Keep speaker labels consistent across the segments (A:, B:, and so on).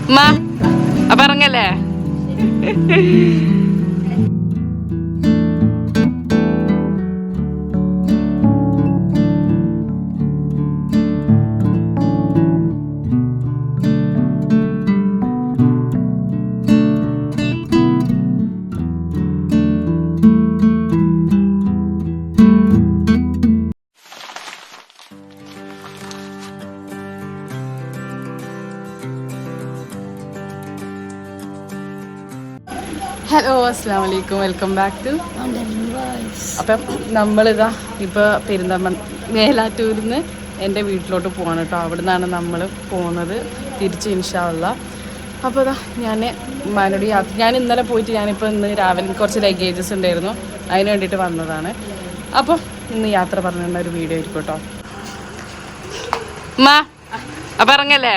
A: Ma, apa orangnya? Hello അസ്സലാമു അലൈക്കും welcome back to അപ്പം നമ്മളിതാ ഇപ്പോൾ മേലാറ്റൂരിൽ നിന്ന് എൻ്റെ വീട്ടിലോട്ട് പോവാണ് കേട്ടോ. അവിടെ നിന്നാണ് നമ്മൾ പോകുന്നത് തിരിച്ച് ഇൻഷാ അല്ലാഹ്. അപ്പോൾ ഇതാ ഞാൻ ഉമ്മാനോട് ഞാൻ ഇന്നലെ പോയിട്ട് ഞാനിപ്പോൾ ഇന്ന് രാവിലെ കുറച്ച് ലഗേജസ് ഉണ്ടായിരുന്നു, അതിന് വേണ്ടിയിട്ട് വന്നതാണ്. അപ്പോൾ ഇന്ന് യാത്ര പറഞ്ഞുള്ള ഒരു വീഡിയോ ആയിരിക്കും കേട്ടോ. ഉമ്മ അപ്പം ഇറങ്ങല്ലേ?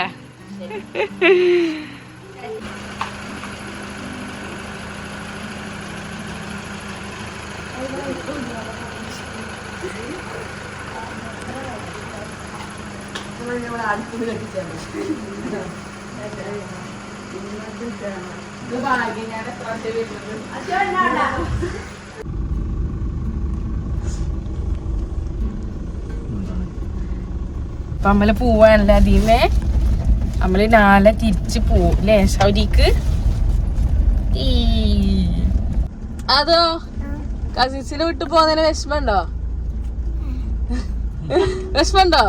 A: അപ്പൊ നമ്മള് പോവാണല്ലേ അതീമേ. നമ്മള് നാളെ തിരിച്ച് പോവില്ലേ സൗദിക്ക്? അതോ കസിൻസിനെ വിട്ടു പോകുന്നതിന് വിഷമമുണ്ടോ? വിഷമമുണ്ടോ?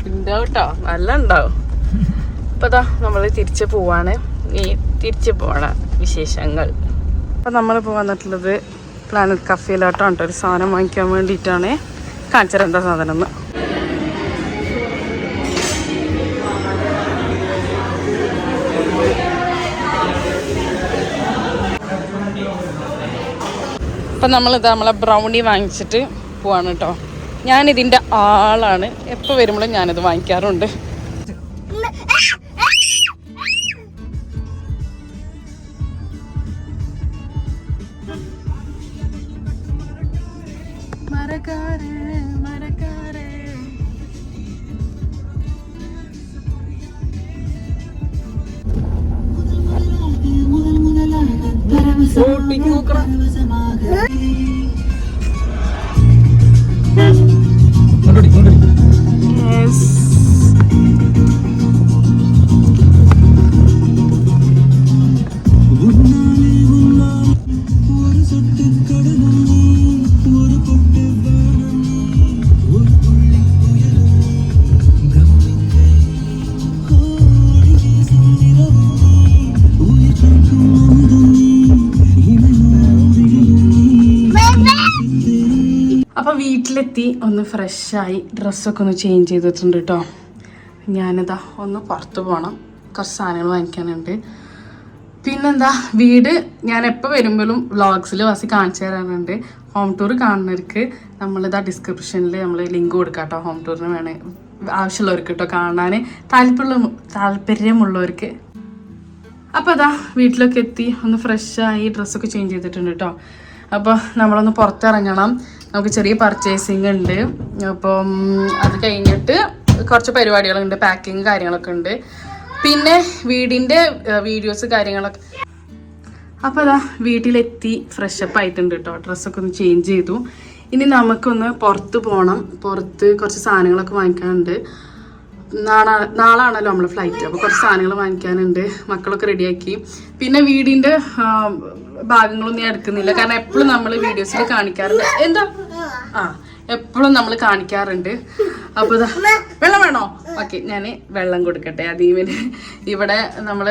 A: ഉണ്ടാവും കേട്ടോ, നല്ല ഉണ്ടാവും. അപ്പൊ നമ്മള് തിരിച്ച് പോവാണ്. ഈ തിരിച്ച് പോണ വിശേഷങ്ങൾ. അപ്പൊ നമ്മളിപ്പോ വന്നിട്ടുള്ളത് പ്ലാനറ്റ് കഫേയിലോട്ടാണ് കേട്ടോ. ഒരു സാധനം വാങ്ങിക്കാൻ വേണ്ടിയിട്ടാണ്. കാണിച്ചാൽ എന്താ സാധനം എന്ന്. അപ്പം നമ്മളിതാ നമ്മളെ ബ്രൗണി വാങ്ങിച്ചിട്ട് പോവാണ് കേട്ടോ. ഞാനിതിൻ്റെ ആളാണ്, എപ്പോൾ വരുമ്പോഴും ഞാനിത് വാങ്ങിക്കാറുണ്ട്. അപ്പോൾ വീട്ടിലെത്തി ഒന്ന് ഫ്രഷായി ഡ്രസ്സൊക്കെ ഒന്ന് ചേഞ്ച് ചെയ്തിട്ടുണ്ട് കേട്ടോ. ഞാനിതാ ഒന്ന് പുറത്ത് പോകണം, കുറച്ച് സാധനങ്ങൾ വാങ്ങിക്കാനുണ്ട്. പിന്നെന്താ, വീട് ഞാൻ എപ്പോൾ വരുമ്പോഴും വ്ളോഗ്സിൽ വസി കാണിച്ചു തരാറുണ്ട്. ഹോം ടൂർ കാണുന്നവർക്ക് നമ്മളിതാ ഡിസ്ക്രിപ്ഷനിൽ നമ്മൾ ലിങ്ക് കൊടുക്കാം കേട്ടോ. ഹോം ടൂറിന് ആവശ്യമുള്ളവർക്ക് കേട്ടോ, കാണാൻ താല്പര്യമുള്ളവർക്ക്. അപ്പോൾ അതാ വീട്ടിലൊക്കെ എത്തി ഒന്ന് ഫ്രഷായി ഡ്രസ്സൊക്കെ ചേഞ്ച് ചെയ്തിട്ടുണ്ട് കേട്ടോ. അപ്പോൾ നമ്മളൊന്ന് പുറത്തിറങ്ങണം, നമുക്ക് ചെറിയ പർച്ചേസിങ് ഉണ്ട്. അപ്പം അത് കഴിഞ്ഞിട്ട് കുറച്ച് പരിപാടികളുണ്ട്, പാക്കിങ് കാര്യങ്ങളൊക്കെ ഉണ്ട്. പിന്നെ വീടിൻ്റെ വീഡിയോസ് കാര്യങ്ങളൊക്കെ. അപ്പോൾ അതാ വീട്ടിലെത്തി ഫ്രഷപ്പ് ആയിട്ടുണ്ട് കേട്ടോ. ഡ്രസ്സൊക്കെ ഒന്ന് ചേഞ്ച് ചെയ്തു. ഇനി നമുക്കൊന്ന് പുറത്ത് പോകണം. പുറത്ത് കുറച്ച് സാധനങ്ങളൊക്കെ വാങ്ങിക്കാനുണ്ട്. നാളാണല്ലോ നമ്മൾ ഫ്ലൈറ്റ്. അപ്പോൾ കുറച്ച് സാധനങ്ങൾ വാങ്ങിക്കാനുണ്ട്. മക്കളൊക്കെ റെഡിയാക്കി. പിന്നെ വീടിൻ്റെ ഭാഗങ്ങളൊന്നും ഞാൻ എടുക്കുന്നില്ല, കാരണം എപ്പോഴും നമ്മൾ വീഡിയോസിൽ കാണിക്കാറുണ്ട്. എന്താ എപ്പോഴും നമ്മൾ കാണിക്കാറുണ്ട്. അപ്പോൾ വെള്ളം വേണോ? ഓക്കെ, ഞാൻ വെള്ളം കൊടുക്കട്ടെ. അതീവന് ഇവിടെ നമ്മൾ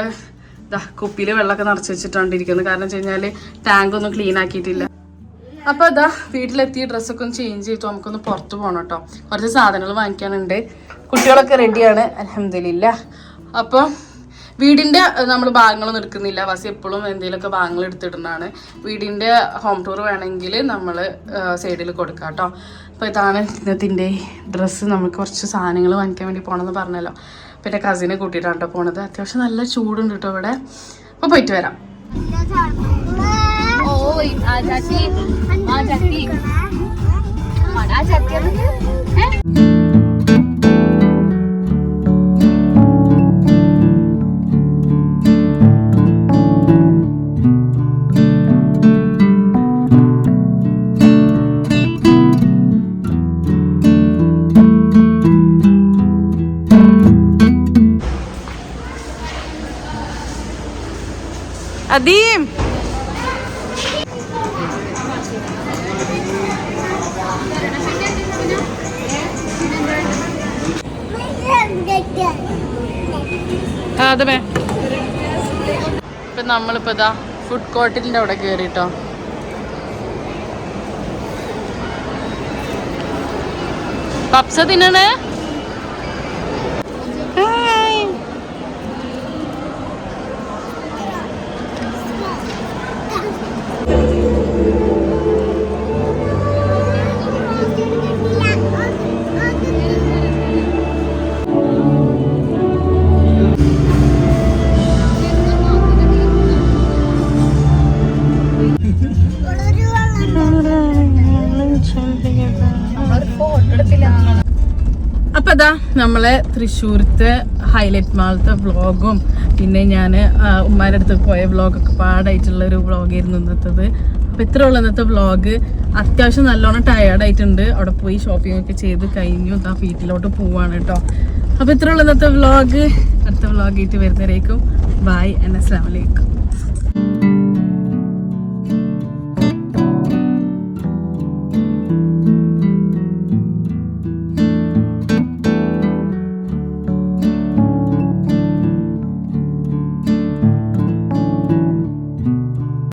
A: കുപ്പിയിൽ വെള്ളമൊക്കെ നിറച്ച് വെച്ചിട്ടാണ്ടിരിക്കുന്നത്. കാരണം വെച്ച് കഴിഞ്ഞാൽ ടാങ്ക് ഒന്നും ക്ലീൻ ആക്കിയിട്ടില്ല. അപ്പോൾ വീട്ടിലെത്തി ഡ്രസ്സൊക്കെ ഒന്ന് ചേഞ്ച് ചെയ്തു നമുക്കൊന്ന് പുറത്ത് പോകണം കേട്ടോ. കുറച്ച് സാധനങ്ങൾ വാങ്ങിക്കാനുണ്ട്. കുട്ടികളൊക്കെ റെഡിയാണ് അൽഹംദുലില്ലാഹ്. അപ്പോൾ വീടിൻ്റെ നമ്മൾ ഭാഗങ്ങളൊന്നും എടുക്കുന്നില്ല. വസി എപ്പോഴും എന്തെങ്കിലുമൊക്കെ ഭാഗങ്ങൾ എടുത്തിടുന്നതാണ്. വീടിൻ്റെ ഹോം ടൂർ വേണമെങ്കിൽ നമ്മൾ സൈഡിൽ കൊടുക്കാം കേട്ടോ. അപ്പോൾ ഇതാണ് ഇന്നത്തിൻ്റെ ഡ്രസ്സ്. നമുക്ക് കുറച്ച് സാധനങ്ങൾ വാങ്ങിക്കാൻ വേണ്ടി പോകണമെന്ന് പറഞ്ഞല്ലോ. പിന്നെ കസിനെ കൂട്ടിയിട്ടാണ് കേട്ടോ പോണത്. അത്യാവശ്യം നല്ല ചൂടുണ്ട് കേട്ടോ ഇവിടെ. അപ്പോൾ പോയിട്ട് വരാം. അദീം അതെ. ഇപ്പൊ നമ്മളിപ്പോ ഇതാ ഫുഡ് കോർട്ടിന്റെ അവിടെ കേറിട്ടോ. പപ്സ തിന്നണേ. അപ്പൊ അതാ നമ്മളെ തൃശ്ശൂരത്തെ ഹൈലൈറ്റ് മാളത്തെ വ്ളോഗും പിന്നെ ഞാൻ ഉമ്മാരുടെ അടുത്ത് പോയ വ്ളോഗൊക്കെ പാടായിട്ടുള്ള ഒരു വ്ളോഗായിരുന്നു ഇന്നത്തത്. അപ്പൊ ഇത്ര ഉള്ള ഇന്നത്തെ വ്ളോഗ്. അത്യാവശ്യം നല്ലോണം ടയേർഡായിട്ടുണ്ട്. അവിടെ പോയി ഷോപ്പിംഗ് ഒക്കെ ചെയ്ത് കഴിഞ്ഞു. ഇതാ വീട്ടിലോട്ട് പോവാണ് കേട്ടോ. അപ്പൊ ഇത്ര ഉള്ള ഇന്നത്തെ വ്ളോഗ്. അടുത്ത വ്ളോഗായിട്ട് വരുന്നവരേക്കും ബൈ ആൻഡ് അസ്സലാമു അലൈക്കും.